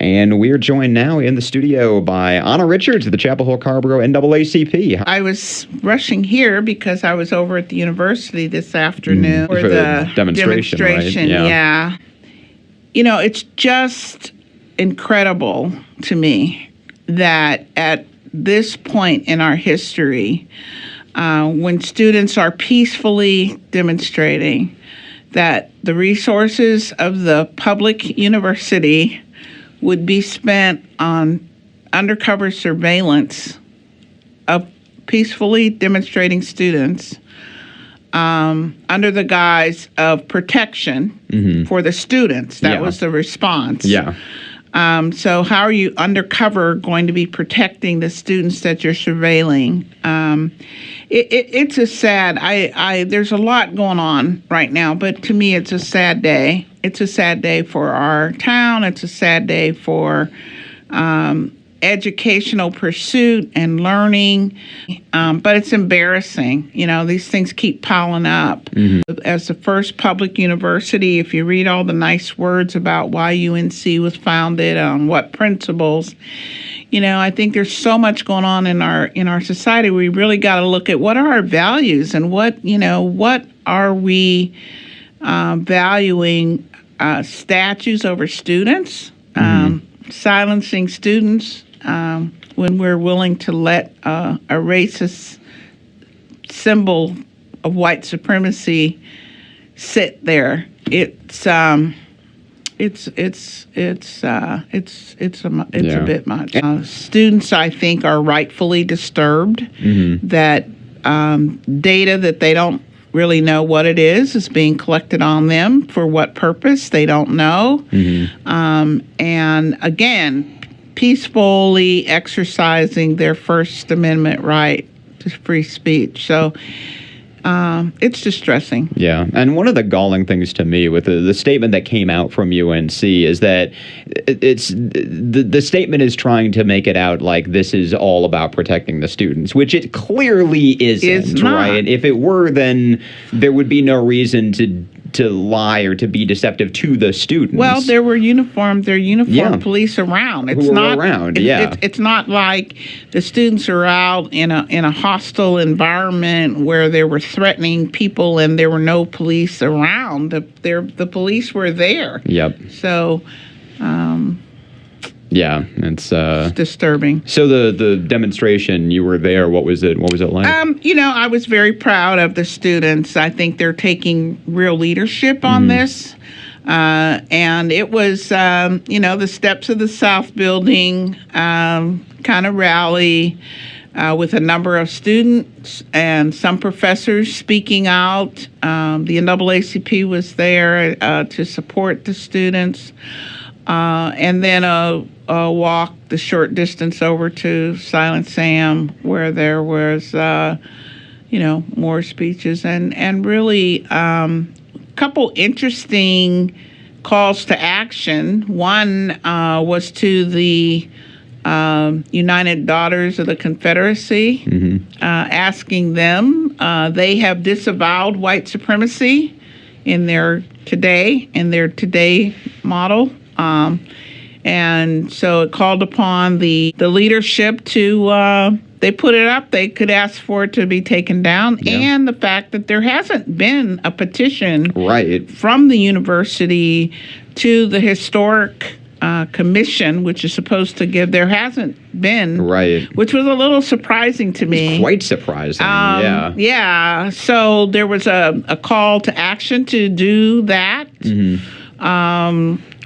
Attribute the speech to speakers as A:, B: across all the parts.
A: And we're joined now in the studio by Anna Richards of the Chapel Hill-Carrboro NAACP.
B: I was rushing here because I was over at the university this afternoon
A: for the demonstration, right?
B: Yeah. You know, it's just incredible to me that at this point in our history, when students are peacefully demonstrating, that the resources of the public university would be spent on undercover surveillance of peacefully demonstrating students under the guise of protection for the students. That was the response.
A: Yeah.
B: So how are you undercover going to be protecting the students that you're surveilling? It's a sad, there's a lot going on right now, but to me it's a sad day. It's a sad day for our town. It's a sad day for educational pursuit and learning, but it's embarrassing. You know, these things keep piling up. As the first public university, if you read all the nice words about why UNC was founded, on what principles, you know, I think there's so much going on in our society. We really got to look at what are our values and what are we valuing statues over students, silencing students when we're willing to let a racist symbol of white supremacy sit there. It's a bit much. Students, I think, are rightfully disturbed that data that they don't really know what it is being collected on them. For what purpose, they don't know. And again, peacefully exercising their First Amendment right to free speech. So it's distressing.
A: Yeah. And one of the galling things to me with the statement that came out from UNC is that the statement is trying to make it out like this is all about protecting the students, which it clearly isn't, right? If it were, then there would be no reason to lie or to be deceptive to the students.
B: Well, there were uniformed police around. It's not around. It's not like the students are out in a hostile environment where they were threatening people and there were no police around. The police were there.
A: Yep.
B: So,
A: yeah, it's
B: disturbing.
A: So the demonstration, you were there. What was it like?
B: You know, I was very proud of the students. I think they're taking real leadership on this. And it was, the steps of the South Building kind of rally with a number of students and some professors speaking out. The NAACP was there to support the students. And then a walk the short distance over to Silent Sam, where there was, more speeches and really couple interesting calls to action. One was to the United Daughters of the Confederacy, asking them, they have disavowed white supremacy in their today model. And so it called upon the leadership to, they put it up, they could ask for it to be taken down. Yeah. And the fact that there hasn't been a petition from the university to the historic commission, which is supposed to give, there hasn't been, which was a little surprising to me.
A: It's quite surprising,
B: Yeah, so there was a call to action to do that.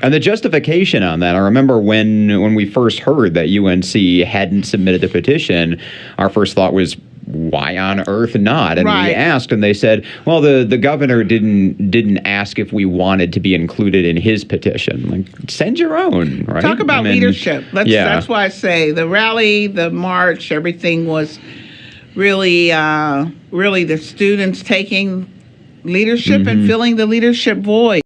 A: And the justification on that, I remember when we first heard that UNC hadn't submitted the petition, our first thought was, why on earth not? And we asked, and they said, well, the governor didn't ask if we wanted to be included in his petition. Like, send your own, right?
B: Talk about leadership. That's why I say the rally, the march, everything was really the students taking leadership and filling the leadership void.